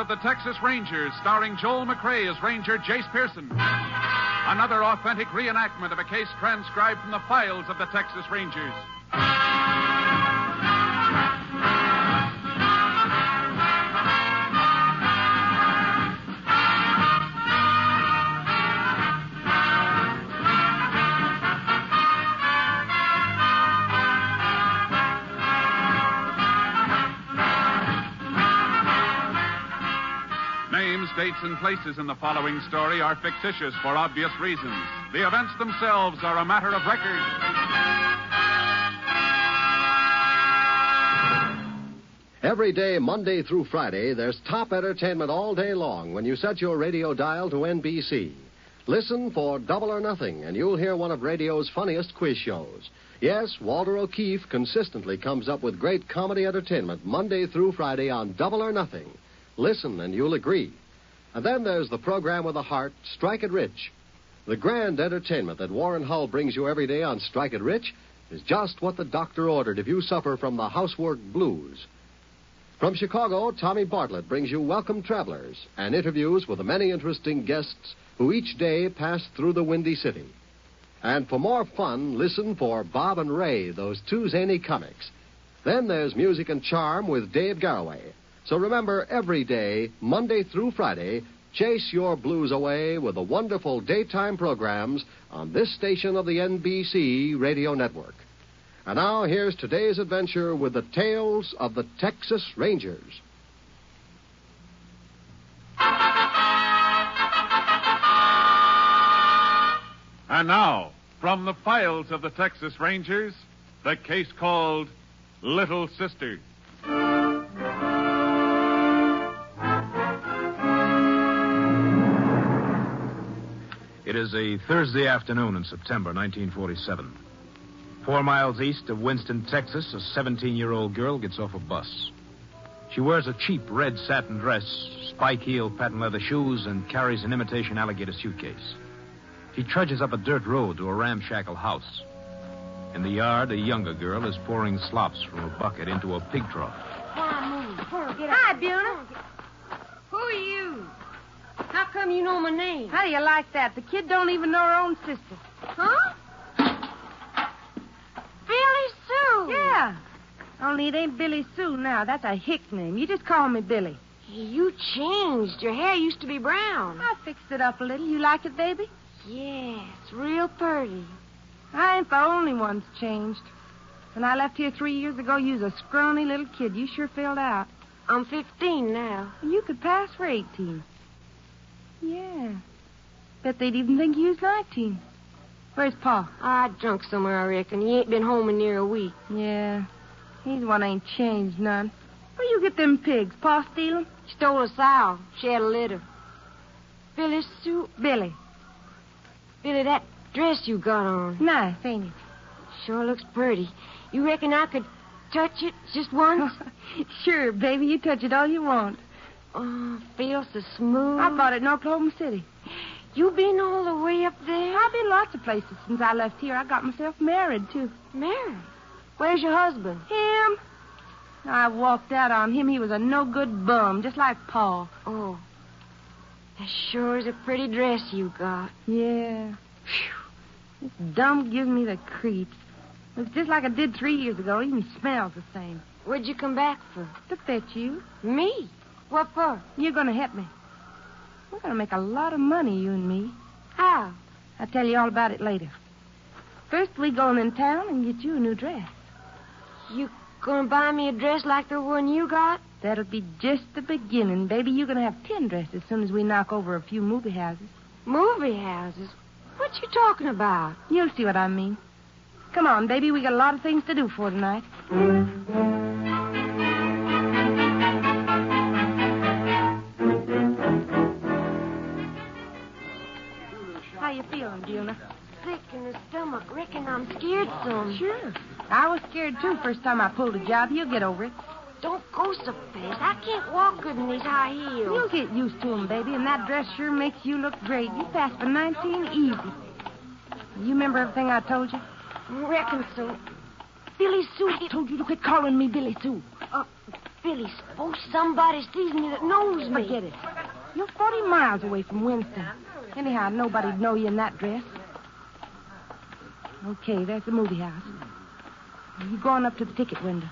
of the Texas Rangers, starring Joel McRae as Ranger Jace Pearson. Another authentic reenactment of a case transcribed from the files of the Texas Rangers. Names, dates, and places in the following story are fictitious for obvious reasons. The events themselves are a matter of record. Every day, Monday through Friday, there's top entertainment all day long when you set your radio dial to NBC. Listen for Double or Nothing, and you'll hear one of radio's funniest quiz shows. Yes, Walter O'Keefe consistently comes up with great comedy entertainment Monday through Friday on Double or Nothing. Listen, and you'll agree. And then there's the program with a heart, Strike It Rich. The grand entertainment that Warren Hull brings you every day on Strike It Rich is just what the doctor ordered if you suffer from the housework blues. From Chicago, Tommy Bartlett brings you Welcome Travelers and interviews with the many interesting guests who each day pass through the Windy City. And for more fun, listen for Bob and Ray, those two zany comics. Then there's Music and Charm with Dave Garroway. So remember, every day, Monday through Friday, chase your blues away with the wonderful daytime programs on this station of the NBC Radio Network. And now, here's today's adventure with the tales of the Texas Rangers. And now, from the files of the Texas Rangers, the case called Little Sister. It is a Thursday afternoon in September 1947. 4 miles east of Winston, Texas, a 17-year-old girl gets off a bus. She wears a cheap red satin dress, spike-heel patent leather shoes, and carries an imitation alligator suitcase. She trudges up a dirt road to a ramshackle house. In the yard, a younger girl is pouring slops from a bucket into a pig trough. Hi, Beulah. Who are you? How come you know my name? How do you like that? The kid don't even know her own sister. Huh? Billy Sue. Yeah. Only it ain't Billy Sue now. That's a hick name. You just call me Billy. You changed. Your hair used to be brown. I fixed it up a little. You like it, baby? Yeah, it's real pretty. I ain't the only one that's changed. When I left here 3 years ago, you was a scrawny little kid. You sure filled out. I'm 15 now. You could pass for 18. Yeah. Bet they'd even think you was 19. Where's Pa? Drunk somewhere, I reckon. He ain't been home in near a week. Yeah. He's one ain't changed none. Where you get them pigs? Pa steal them? Stole a sow. She had a litter. Billy Sue. Billy. Billy, that dress you got on. Nice, ain't it? Sure looks pretty. You reckon I could touch it just once? Sure, baby. You touch it all you want. Oh, feels so smooth. I bought it in Oklahoma City. You been all the way up there? I've been lots of places since I left here. I got myself married, too. Married? Where's your husband? Him. I walked out on him. He was a no-good bum, just like Pa. Oh. That sure is a pretty dress you got. Yeah. Phew. This dump gives me the creeps. Looks just like it did 3 years ago. Even smells the same. What'd you come back for? To fetch you. Me? What for? You're going to help me. We're going to make a lot of money, you and me. How? I'll tell you all about it later. First, we go in town and get you a new dress. You gonna buy me a dress like the one you got? That'll be just the beginning, baby. You're going to have 10 dresses as soon as we knock over a few movie houses. Movie houses? What you talking about? You'll see what I mean. Come on, baby. We got a lot of things to do for tonight. How you feeling, Beulah? Sick in the stomach. Reckon I'm scared some. Sure. I was scared, too, first time I pulled a job. You'll get over it. Don't go so fast. I can't walk good in these high heels. You'll get used to them, baby, and that dress sure makes you look great. You passed for 19 easy. You remember everything I told you? Reckon so. Billy Sue. I told you to quit calling me Billy Sue. Billy, suppose somebody sees me that knows me. Forget it. You're 40 miles away from Winston. Anyhow, nobody'd know you in that dress. Okay, there's the movie house. You going up to the ticket window?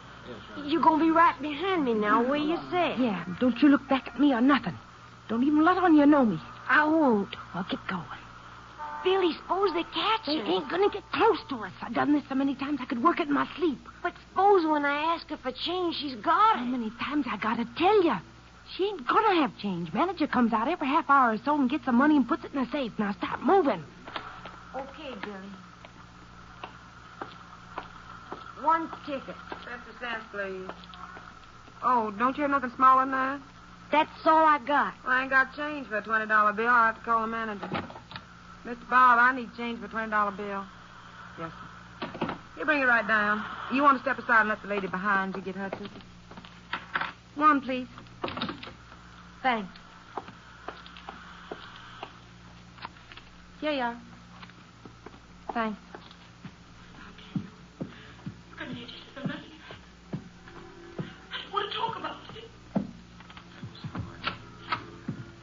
You gonna be right behind me now, where you say? Yeah, don't you look back at me or nothing. Don't even let on you know me. I won't. Well, get going. Billy, suppose they catch They her. ain't gonna get close to us. I've done this so many times I could work it in my sleep. But suppose when I ask her for change, she's got How it. many times I gotta tell you? She ain't gonna have change. Manager comes out every half hour or so and gets some money and puts it in a safe. Now start moving. Okay, Billy. 1 ticket. 50 cents, please. Oh, don't you have nothing smaller than that? That's all I got. I ain't got change for a $20 bill. I'll have to call the manager. Mr. Bob, I need change for a $20 bill. Yes, sir. You bring it right down. You want to step aside and let the lady behind you get her ticket? 1, please. Thanks. Here you are. Thanks.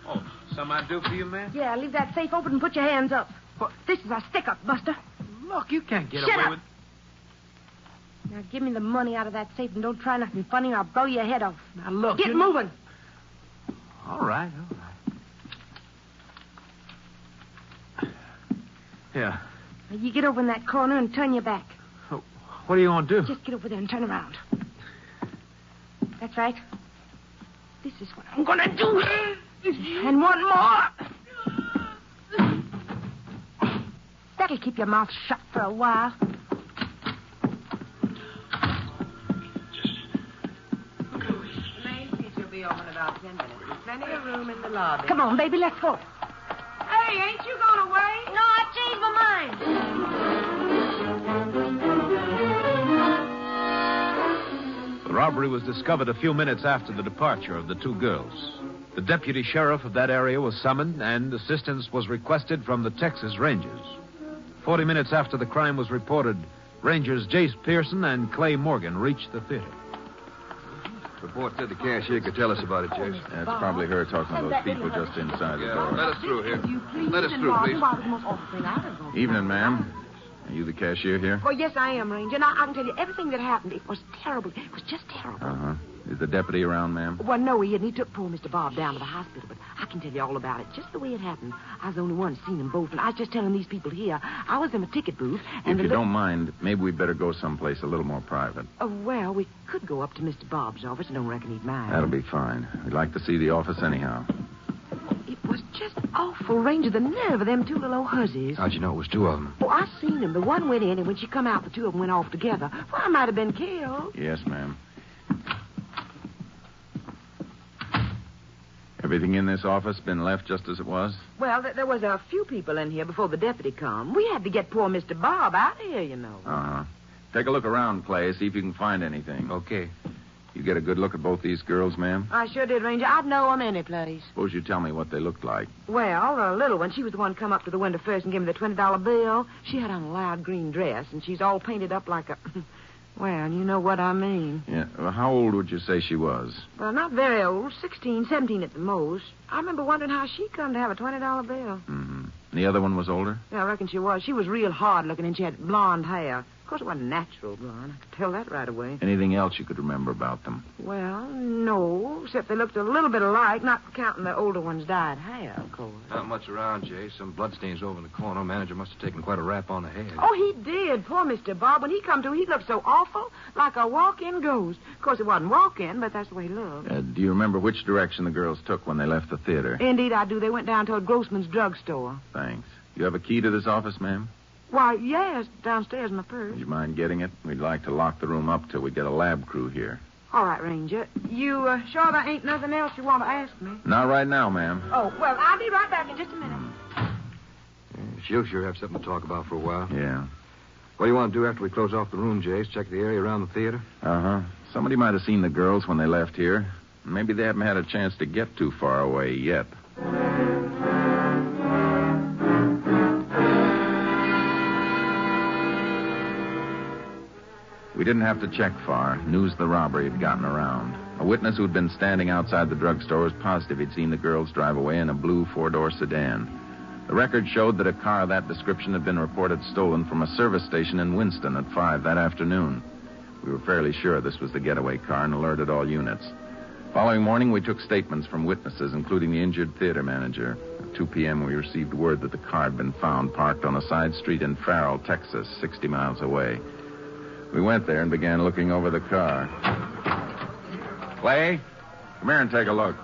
Oh, something I do for you, man? Yeah, leave that safe open and put your hands up. What? This is a stick-up, Buster. Look, you can't get Shut away up. with... Now give me the money out of that safe and don't try nothing funny or I'll blow your head off. Now, look, Get you... moving. All right. Yeah. Now, you get over in that corner and turn your back. Oh, what are you going to do? Just get over there and turn around. That's right. This is what I'm going to do. And one more. That'll keep your mouth shut for a while. The main seat will be open about 10 minutes. There's plenty of room in the lobby. Come on, baby, let's go. Hey, ain't you going away? No, I changed my mind. The robbery was discovered a few minutes after the departure of the 2 girls. The deputy sheriff of that area was summoned, and assistance was requested from the Texas Rangers. 40 minutes after the crime was reported, Rangers Jace Pearson and Clay Morgan reached the theater. Report said the cashier could tell us about it, Jace. That's probably her talking to those people just inside the door. Let us through here. Let us through, please. Evening, ma'am. Are you the cashier here? Oh, yes, I am, Ranger. Now, I can tell you everything that happened. It was terrible. It was just terrible. Uh-huh. Is the deputy around, ma'am? Well, no, he didn't. He took poor Mr. Bob down to the hospital, but I can tell you all about it, just the way it happened. I was the only one seen them both, and I was just telling these people here, I was in a ticket booth, and If you don't mind, maybe we'd better go someplace a little more private. Well, we could go up to Mr. Bob's office. I don't reckon he'd mind. That'll be fine. We'd like to see the office anyhow. It was just awful, Ranger, the nerve of them 2 little old hussies. How'd you know it was 2 of them? Oh, I seen them. The one went in, and when she come out, the 2 of them went off together. Well, I might have been killed. Yes, ma'am. Everything in this office been left just as it was? Well, there was a few people in here before the deputy come. We had to get poor Mr. Bob out of here, you know. Uh-huh. Take a look around, Clay, see if you can find anything. Okay. You get a good look at both these girls, ma'am? I sure did, Ranger. I'd know them any place. Suppose you tell me what they looked like. Well, the little one, she was the one come up to the window first and gave me the $20 bill. She had on a loud green dress, and she's all painted up like a... Well, you know what I mean. Yeah. Well, how old would you say she was? Well, not very old. 16, 17 at the most. I remember wondering how she come to have a $20 bill. Mm-hmm. And the other one was older? Yeah, I reckon she was. She was real hard-looking, and she had blonde hair. Of course, it wasn't natural blonde. I could tell that right away. Anything else you could remember about them? Well, no, except they looked a little bit alike, not counting the older one's dyed hair, of course. Not much around, Jace. Some bloodstains over in the corner. Manager must have taken quite a rap on the head. Oh, he did. Poor Mr. Bob. When he come to, he looked so awful, like a walk-in ghost. Of course, it wasn't walk-in, but that's the way he looked. Do you remember which direction the girls took when they left the theater? Indeed, I do. They went down toward Grossman's drugstore. Thanks. You have a key to this office, ma'am? Why, yes, downstairs in my purse. Would you mind getting it? We'd like to lock the room up till we get a lab crew here. All right, Ranger. You sure there ain't nothing else you want to ask me? Not right now, ma'am. Oh, well, I'll be right back in just a minute. She'll sure have something to talk about for a while. Yeah. What do you want to do after we close off the room, Jace? Check the area around the theater? Uh-huh. Somebody might have seen the girls when they left here. Maybe they haven't had a chance to get too far away yet. We didn't have to check far. News of the robbery had gotten around. A witness who'd been standing outside the drugstore was positive he'd seen the girls drive away in a blue four-door sedan. The record showed that a car of that description had been reported stolen from a service station in Winston at 5 that afternoon. We were fairly sure this was the getaway car and alerted all units. Following morning, we took statements from witnesses, including the injured theater manager. At 2 p.m., we received word that the car had been found parked on a side street in Farrell, Texas, 60 miles away. We went there and began looking over the car. Clay, come here and take a look.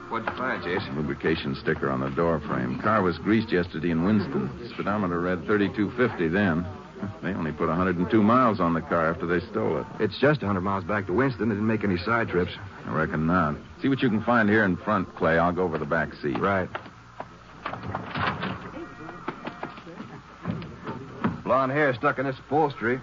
What'd you find, Jason? Lubrication sticker on the door frame. Car was greased yesterday in Winston. Speedometer read 3250 then. They only put 102 miles on the car after they stole it. It's just 100 miles back to Winston. They didn't make any side trips. I reckon not. See what you can find here in front, Clay. I'll go over the back seat. Right. Blonde hair stuck in this upholstery.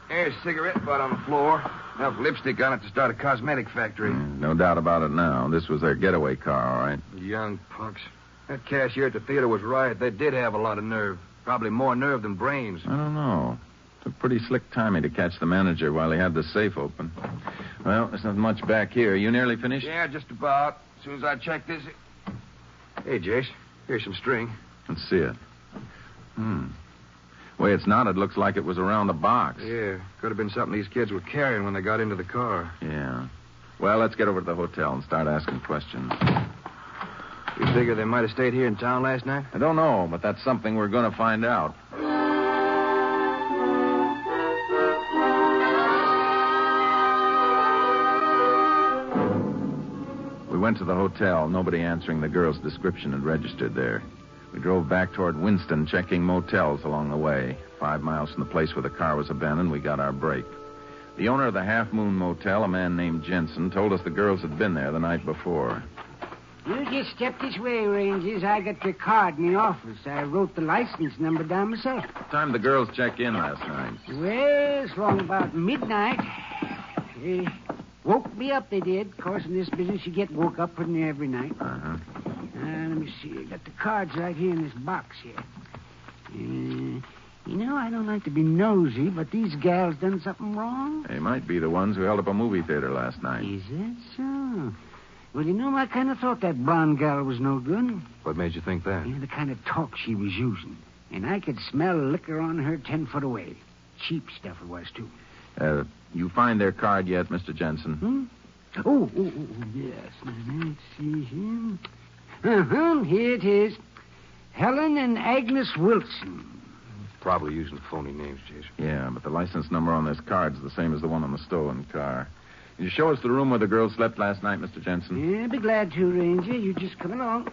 Here's a cigarette butt on the floor. Enough lipstick on it to start a cosmetic factory. No doubt about it now. This was their getaway car, all right? Young punks. That cashier at the theater was right. They did have a lot of nerve. Probably more nerve than brains. I don't know. Took pretty slick timing to catch the manager while he had the safe open. Well, there's not much back here. You nearly finished? Yeah, just about. As soon as I check this... Hey, Jace. Here's some string. Let's see it. Way it's knotted looks like it was around the box. Yeah, could have been something these kids were carrying when they got into the car. Yeah. Well, let's get over to the hotel and start asking questions. You figure they might have stayed here in town last night? I don't know, but that's something we're going to find out. We went to the hotel. Nobody answering the girl's description had registered there. We drove back toward Winston, checking motels along the way. 5 miles from the place where the car was abandoned, we got our break. The owner of the Half Moon Motel, a man named Jensen, told us the girls had been there the night before. You just step this way, Rangers. I got your card in the office. I wrote the license number down myself. What time did the girls check in last night? Well, it's long about midnight. They woke me up, they did. Of course, in this business, you get woke up pretty near every night. Uh-huh. Let me see. I got the cards right here in this box here. You know, I don't like to be nosy, but these gals done something wrong. They might be the ones who held up a movie theater last night. Is it so? Well, you know, I kind of thought that blonde gal was no good. What made you think that? You know, the kind of talk she was using. And I could smell liquor on her 10 foot away. Cheap stuff it was, too. You find their card yet, Mr. Jensen? Oh, yes. Let's see here. Here it is. Helen and Agnes Wilson. Probably using phony names, Jason. Yeah, but the license number on this card's the same as the one on the stolen car. Can you show us the room where the girls slept last night, Mr. Jensen? Yeah, be glad to, Ranger. You just come along.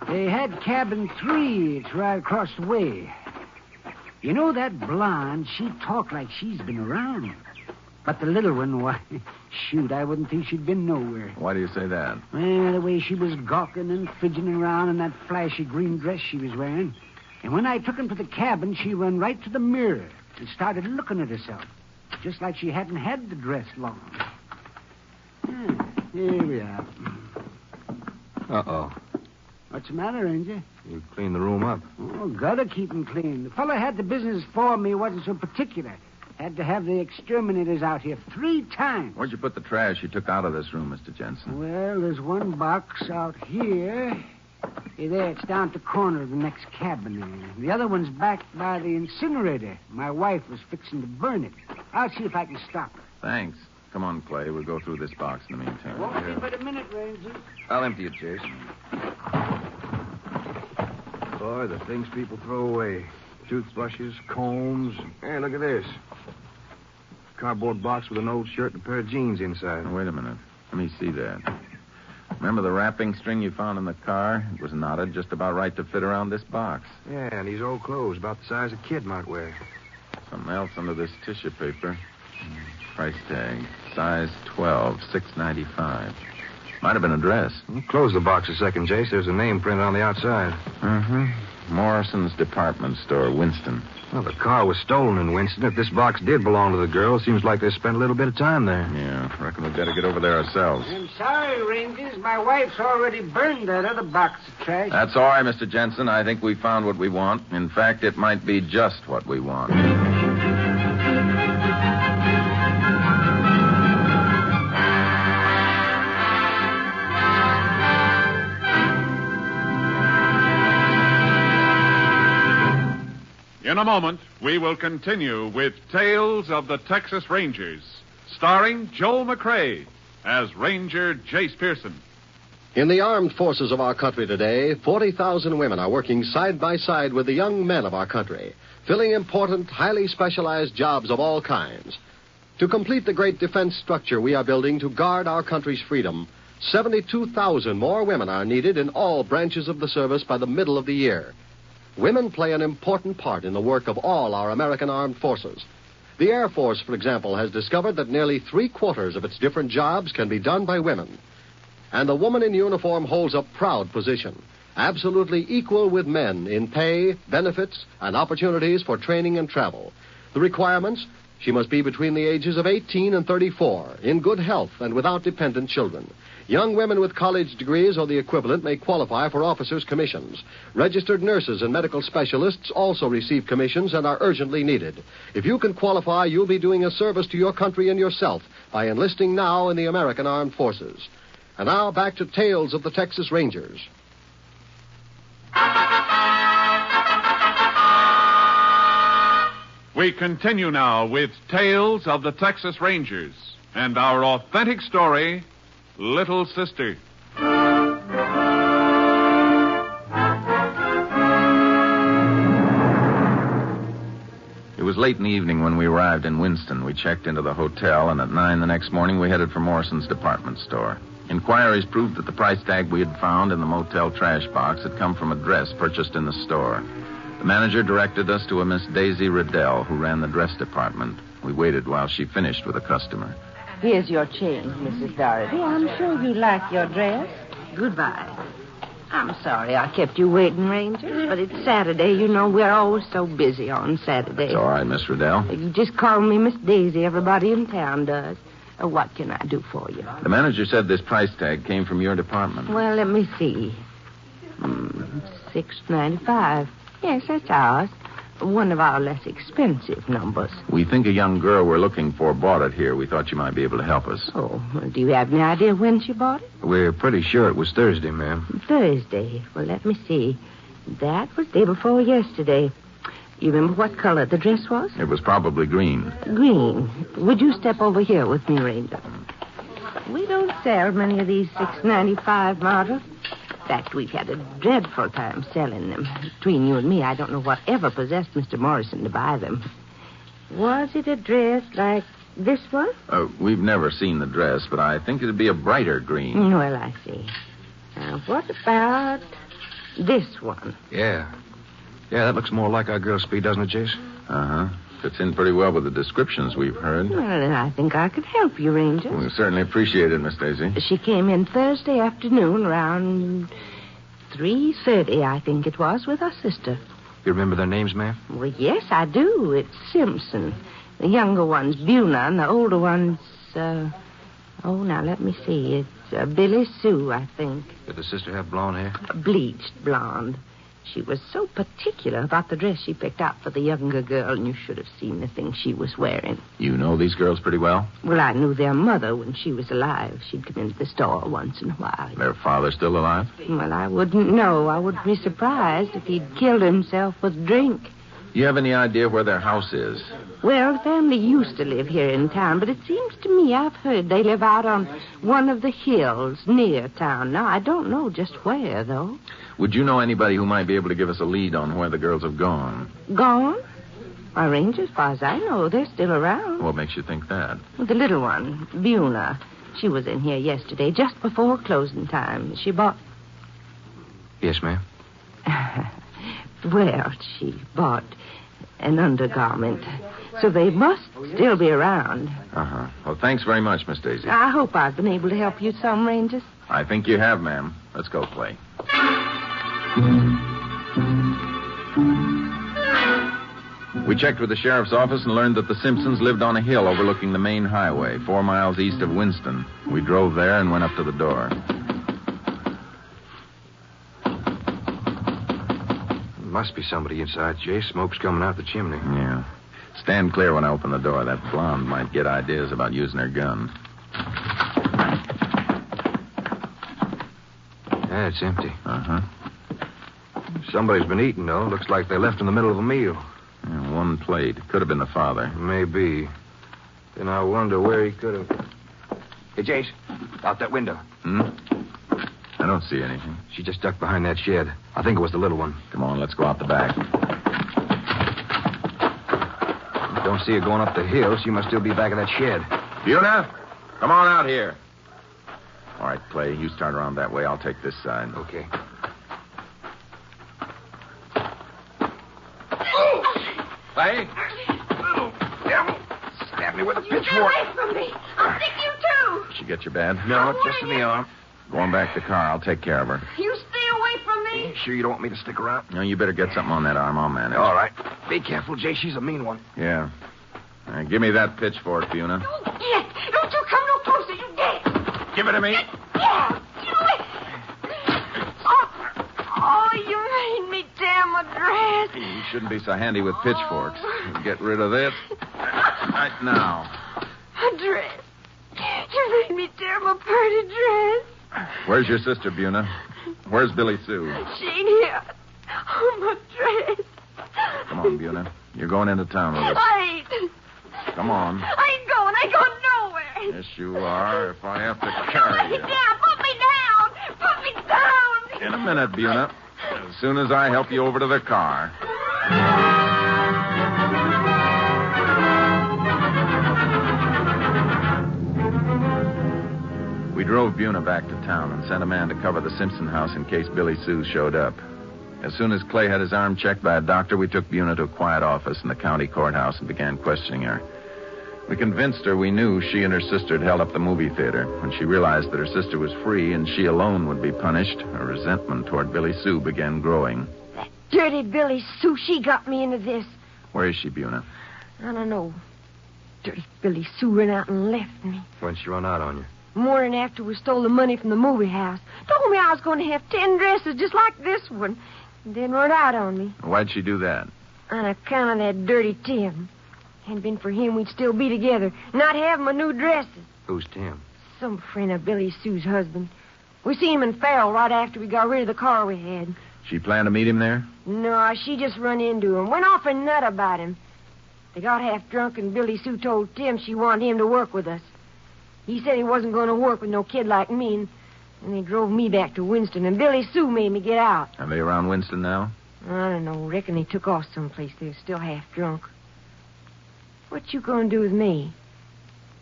They had cabin 3. It's right across the way. You know, that blonde, she talked like she's been around. But the little one, why, shoot, I wouldn't think she'd been nowhere. Why do you say that? Well, the way she was gawking and fidgeting around in that flashy green dress she was wearing. And when I took him to the cabin, she run right to the mirror and started looking at herself, just like she hadn't had the dress long. Here we are. Uh-oh. What's the matter, Ranger? You cleaned the room up. Oh, gotta keep him clean. The fellow had the business for me wasn't so particular. Had to have the exterminators out here 3 times. Where'd you put the trash you took out of this room, Mr. Jensen? Well, there's one box out here. Hey, there, it's down at the corner of the next cabin there. The other one's back by the incinerator. My wife was fixing to burn it. I'll see if I can stop her. Thanks. Come on, Clay. We'll go through this box in the meantime. Won't be but a minute, Ranger. I'll empty it, Jason. Boy, the things people throw away. Toothbrushes, combs. Hey, look at this. Cardboard box with an old shirt and a pair of jeans inside. Now, wait a minute. Let me see that. Remember the wrapping string you found in the car? It was knotted just about right to fit around this box. Yeah, and these old clothes, about the size a kid might wear. Something else under this tissue paper. Price tag. Size 12, $6.95. Might have been a dress. Close the box a second, Jace. There's a name printed on the outside. Mm-hmm. Morrison's department store, Winston. Well, the car was stolen in Winston. If this box did belong to the girl, seems like they spent a little bit of time there. Yeah, reckon we'd better get over there ourselves. I'm sorry, Rangers. My wife's already burned that other box of trash. That's all right, Mr. Jensen. I think we found what we want. In fact, it might be just what we want. In a moment, we will continue with Tales of the Texas Rangers, starring Joel McCrea as Ranger Jace Pearson. In the armed forces of our country today, 40,000 women are working side by side with the young men of our country, filling important, highly specialized jobs of all kinds. To complete the great defense structure we are building to guard our country's freedom, 72,000 more women are needed in all branches of the service by the middle of the year. Women play an important part in the work of all our American armed forces. The Air Force, for example, has discovered that nearly 3/4 of its different jobs can be done by women. And the woman in uniform holds a proud position, absolutely equal with men in pay, benefits, and opportunities for training and travel. The requirements: she must be between the ages of 18 and 34, in good health and without dependent children. Young women with college degrees or the equivalent may qualify for officers' commissions. Registered nurses and medical specialists also receive commissions and are urgently needed. If you can qualify, you'll be doing a service to your country and yourself by enlisting now in the American Armed Forces. And now back to Tales of the Texas Rangers. We continue now with Tales of the Texas Rangers and our authentic story, Little Sister. It was late in the evening when we arrived in Winston. We checked into the hotel, and at 9 the next morning we headed for Morrison's department store. Inquiries proved that the price tag we had found in the motel trash box had come from a dress purchased in the store. The manager directed us to a Miss Daisy Riddell, who ran the dress department. We waited while she finished with a customer. Here's your change, Mrs. Doherty. I'm sure you like your dress. Goodbye. I'm sorry I kept you waiting, Rangers, but it's Saturday. You know, we're always so busy on Saturday. It's all right, Miss Riddell. You just call me Miss Daisy. Everybody in town does. What can I do for you? The manager said this price tag came from your department. Well, let me see. $6.95. Yes, that's ours. One of our less expensive numbers. We think a young girl we're looking for bought it here. We thought you might be able to help us. Oh, well, do you have any idea when she bought it? We're pretty sure it was Thursday, ma'am. Thursday. Well, let me see. That was day before yesterday. You remember what color the dress was? It was probably green. Green. Would you step over here with me, Ranger? We don't sell many of these $6.95 models. In fact, we've had a dreadful time selling them. Between you and me, I don't know what ever possessed Mr. Morrison to buy them. Was it a dress like this one? We've never seen the dress, but I think it'd be a brighter green. Well, I see. Now, what about this one? Yeah, that looks more like our girl speed, doesn't it, Jace? Uh-huh. Fits in pretty well with the descriptions we've heard. Well, then I think I could help you, Ranger. We certainly appreciate it, Miss Daisy. She came in Thursday afternoon around 3:30, I think it was, with her sister. You remember their names, ma'am? Well, yes, I do. It's Simpson. The younger one's Buna, and the older one's, now let me see. It's Billy Sue, I think. Did the sister have blonde hair? Bleached blonde. She was so particular about the dress she picked out for the younger girl, and you should have seen the thing she was wearing. You know these girls pretty well? Well, I knew their mother when she was alive. She'd come into the store once in a while. Their father still alive? Well, I wouldn't know. I wouldn't be surprised if he'd killed himself with drink. You have any idea where their house is? Well, the family used to live here in town, but it seems to me I've heard they live out on one of the hills near town. Now, I don't know just where, though. Would you know anybody who might be able to give us a lead on where the girls have gone? Gone? Our Ranger, as far as I know, they're still around. What makes you think that? Well, the little one, Buna. She was in here yesterday, just before closing time. She bought... Yes, ma'am. Well, she bought an undergarment. So they must still be around. Uh-huh. Well, thanks very much, Miss Daisy. I hope I've been able to help you some, Rangers. I think you have, ma'am. Let's go play. We checked with the sheriff's office and learned that the Simpsons lived on a hill overlooking the main highway, 4 miles east of Winston. We drove there and went up to the door. Must be somebody inside, Jay. Smoke's coming out the chimney. Yeah. Stand clear when I open the door. That blonde might get ideas about using her gun. Yeah, it's empty. Uh-huh. Somebody's been eating, though. Looks like they left in the middle of a meal. Yeah, one plate. Could have been the father. Maybe. Then I wonder where he could have... Hey, Jace, out that window. I don't see anything. She just ducked behind that shed. I think it was the little one. Come on, let's go out the back. Don't see her going up the hill. She must still be back of that shed. Buna, come on out here. All right, Clay, you start around that way. I'll take this side. Okay. Clay? Oh, devil. Stab me with a Get pitchfork. away from me. I'll stick you, too. Did she get you bad? No, it's just in the arm. Going back to the car. I'll take care of her. You stay away from me. Sure you don't want me to stick around? No, you better get something on that arm. I'll manage. All right. Be careful, Jay. She's a mean one. Yeah. Give me that pitchfork, Buna. Yes. Don't you come no closer, you dare. Give it to me. Yeah. Oh, you made me tear my dress. You shouldn't be so handy with pitchforks. Get rid of this right now. My dress. You made me tear my pretty dress. Where's your sister, Buna? Where's Billy Sue? She ain't here. Oh, my dress. Come on, Buna. You're going into town with us. I ain't. Come on. I ain't going. I ain't going nowhere. Yes, you are. If I have to Put carry me you. down. Put me down. Put me down. In a minute, Buna. As soon as I help you over to the car. We drove Buna back to town and sent a man to cover the Simpson house in case Billy Sue showed up. As soon as Clay had his arm checked by a doctor, we took Buna to a quiet office in the county courthouse and began questioning her. We convinced her we knew she and her sister had held up the movie theater. When she realized that her sister was free and she alone would be punished, her resentment toward Billy Sue began growing. That dirty Billy Sue, she got me into this. Where is she, Buna? I don't know. Dirty Billy Sue ran out and left me. When'd she run out on you? Morning after we stole the money from the movie house. Told me I was going to have 10 dresses just like this one. And then run out on me. Why'd she do that? On account of that dirty Tim. Hadn't been for him, we'd still be together. Not have my new dresses. Who's Tim? Some friend of Billy Sue's husband. We seen him in Farrell right after we got rid of the car we had. She planned to meet him there? No, she just run into him. Went off a nut about him. They got half drunk and Billy Sue told Tim she wanted him to work with us. He said he wasn't going to work with no kid like me, and they drove me back to Winston, and Billy Sue made me get out. Are they around Winston now? I don't know. Reckon they took off someplace. They're still half drunk. What you going to do with me?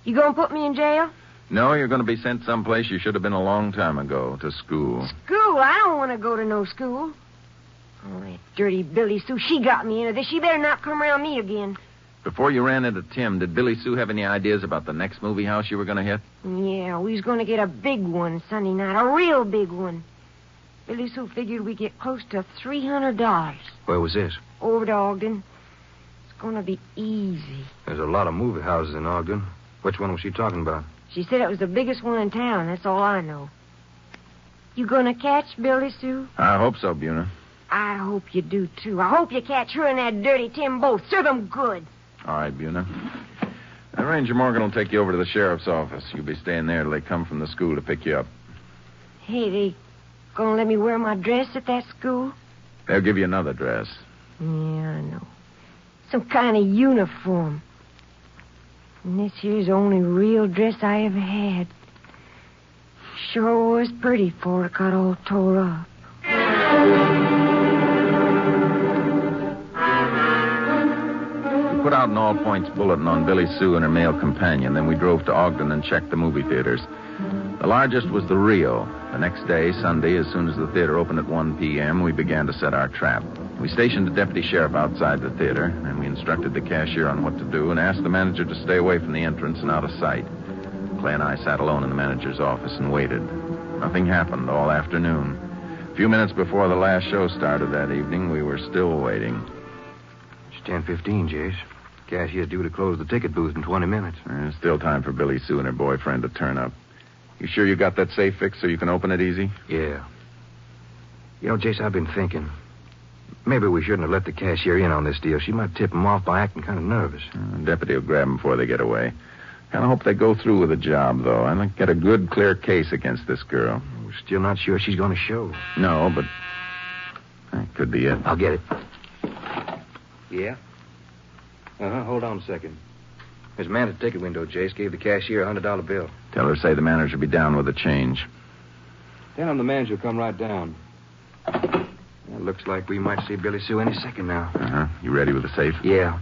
You going to put me in jail? No, you're going to be sent someplace you should have been a long time ago, to school. School? I don't want to go to no school. Oh, that dirty Billy Sue, she got me into this. She better not come around me again. Before you ran into Tim, did Billy Sue have any ideas about the next movie house you were going to hit? Yeah, we was going to get a big one Sunday night, a real big one. Billy Sue figured we'd get close to $300. Where was this? Over to Ogden. It's going to be easy. There's a lot of movie houses in Ogden. Which one was she talking about? She said it was the biggest one in town. That's all I know. You going to catch Billy Sue? I hope so, Buna. I hope you do, too. I hope you catch her and that dirty Tim both. Serve them good. All right, Buna. Ranger Morgan will take you over to the sheriff's office. You'll be staying there till they come from the school to pick you up. Hey, they gonna let me wear my dress at that school? They'll give you another dress. Yeah, I know. Some kind of uniform. And this here's the only real dress I ever had. Sure was pretty before it got all tore up. We put out an all-points bulletin on Billy Sue and her male companion. Then we drove to Ogden and checked the movie theaters. The largest was the Rio. The next day, Sunday, as soon as the theater opened at 1 p.m., we began to set our trap. We stationed a deputy sheriff outside the theater, and we instructed the cashier on what to do and asked the manager to stay away from the entrance and out of sight. Clay and I sat alone in the manager's office and waited. Nothing happened all A few minutes before the last show started that evening, we were still waiting. It's 10:15, Jace. Cashier's due to close the ticket booth in 20 minutes. There's still time for Billy Sue and her boyfriend to turn up. You sure you got that safe fixed so you can open it easy? Yeah. You know, Jace, I've been thinking. Maybe we shouldn't have let the cashier in on this deal. She might tip him off by acting kind of nervous. Deputy will grab them before they get away. Kind of hope they go through with the job, though. I'd like to get a good, clear case against this girl. We're still not sure she's going to show. No, but that could be it. I'll get it. Yeah? Hold on a second. There's a man at the ticket window, Jace. Gave the cashier a $100 bill. Tell her say the manager be down with the change. Tell him the manager will come right down. It looks like we might see Billy Sue any second now. You ready with the safe? Yeah.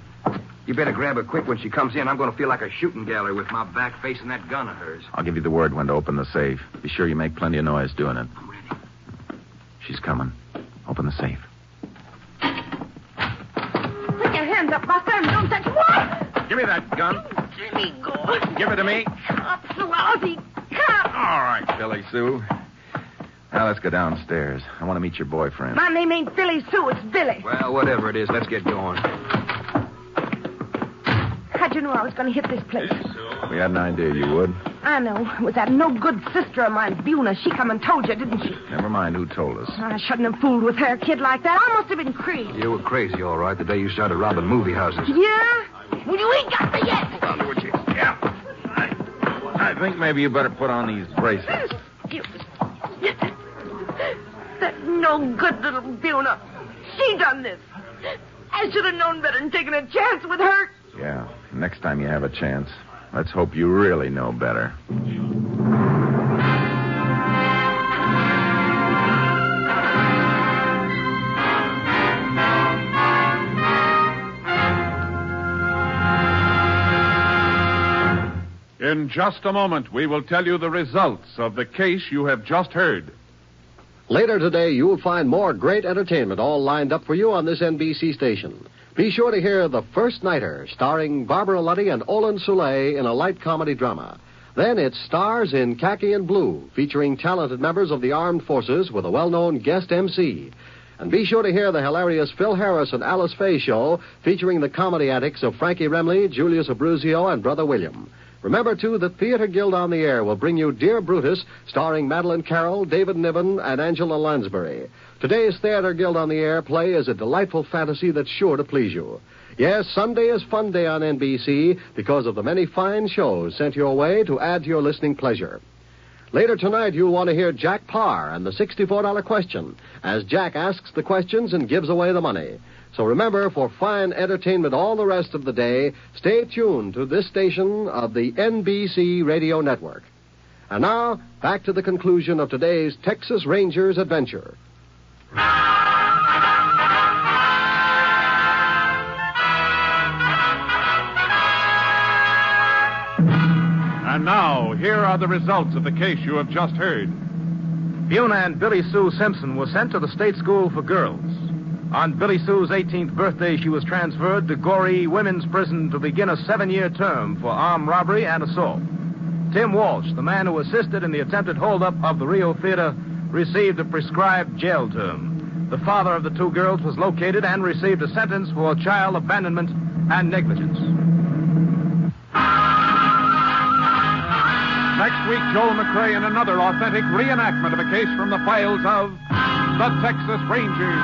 You better grab her quick when she comes in. I'm going to feel like a shooting gallery with my back facing that gun of hers. I'll give you the word when to open the safe. Be sure you make plenty of noise doing it. I'm ready. She's coming. Open the safe. Put your hands up, Buster, and don't touch what? Give me that gun. Let me go. Give it to me. Cops, lousy cops. All right, Billy Sue. Now let's go downstairs. I want to meet your boyfriend. My name ain't Billy Sue, it's Billy. Well, whatever it is, let's get going. How'd you know I was going to hit this place? We had an idea you would. I know. It was that no-good sister of mine, Buna. She come and told you, didn't she? Never mind who told us. I shouldn't have fooled with her, kid like that. I must have been crazy. You were crazy, all right, the day you started robbing movie houses. Yeah? Well, you ain't got me yet. Hold on to it, Jace. Yeah. I think maybe you better put on these bracelets. That no-good little Buna. She done this. I should have known better than taking a chance with her. Yeah. Next time you have a chance, let's hope you really know better. In just a moment, we will tell you the results of the case you have just heard. Later today, you'll find more great entertainment all lined up for you on this NBC station. Be sure to hear The First Nighter, starring Barbara Luddy and Olin Soule in a light comedy drama. Then it's Stars in Khaki and Blue, featuring talented members of the armed forces with a well-known guest MC. And be sure to hear the hilarious Phil Harris and Alice Faye show, featuring the comedy antics of Frankie Remley, Julius Abruzio, and Brother William. Remember, too, that Theater Guild on the Air will bring you Dear Brutus, starring Madeline Carroll, David Niven, and Angela Lansbury. Today's Theater Guild on the Air play is a delightful fantasy that's sure to please you. Yes, Sunday is Fun Day on NBC because of the many fine shows sent your way to add to your listening pleasure. Later tonight, you'll want to hear Jack Parr and the $64 question, as Jack asks the questions and gives away the money. So remember, for fine entertainment all the rest of the day, stay tuned to this station of the NBC Radio Network. And now, back to the conclusion of today's Texas Rangers adventure. And now, here are the results of the case you have just heard. Buna and Billy Sue Simpson were sent to the state school for girls. On Billy Sue's 18th birthday, she was transferred to Goree Women's Prison to begin a 7-year term for armed robbery and assault. Tim Walsh, the man who assisted in the attempted holdup of the Rio Theater, received a prescribed jail term. The father of the two girls was located and received a sentence for child abandonment and negligence. Next week, Joel McRae in another authentic reenactment of a case from the files of the Texas Rangers.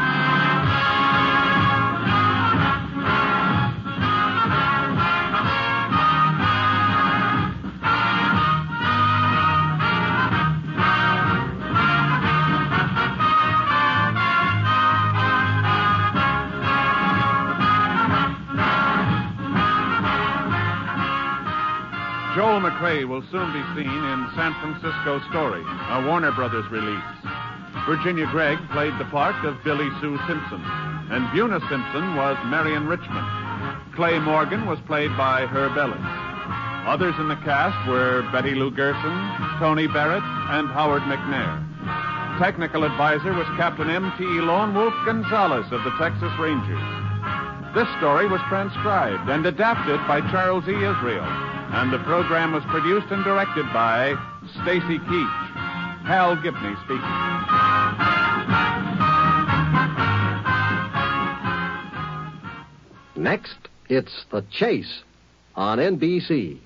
Joel McRae will soon be seen in San Francisco Story, a Warner Brothers release. Virginia Gregg played the part of Billy Sue Simpson, and Buna Simpson was Marion Richmond. Clay Morgan was played by Herb Ellis. Others in the cast were Betty Lou Gerson, Tony Barrett, and Howard McNair. Technical advisor was Captain M.T. Lone Wolf Gonzalez of the Texas Rangers. This story was transcribed and adapted by Charles E. Israel, and the program was produced and directed by Stacy Keach. Hal Gibney speaking. Next, it's The Chase on NBC.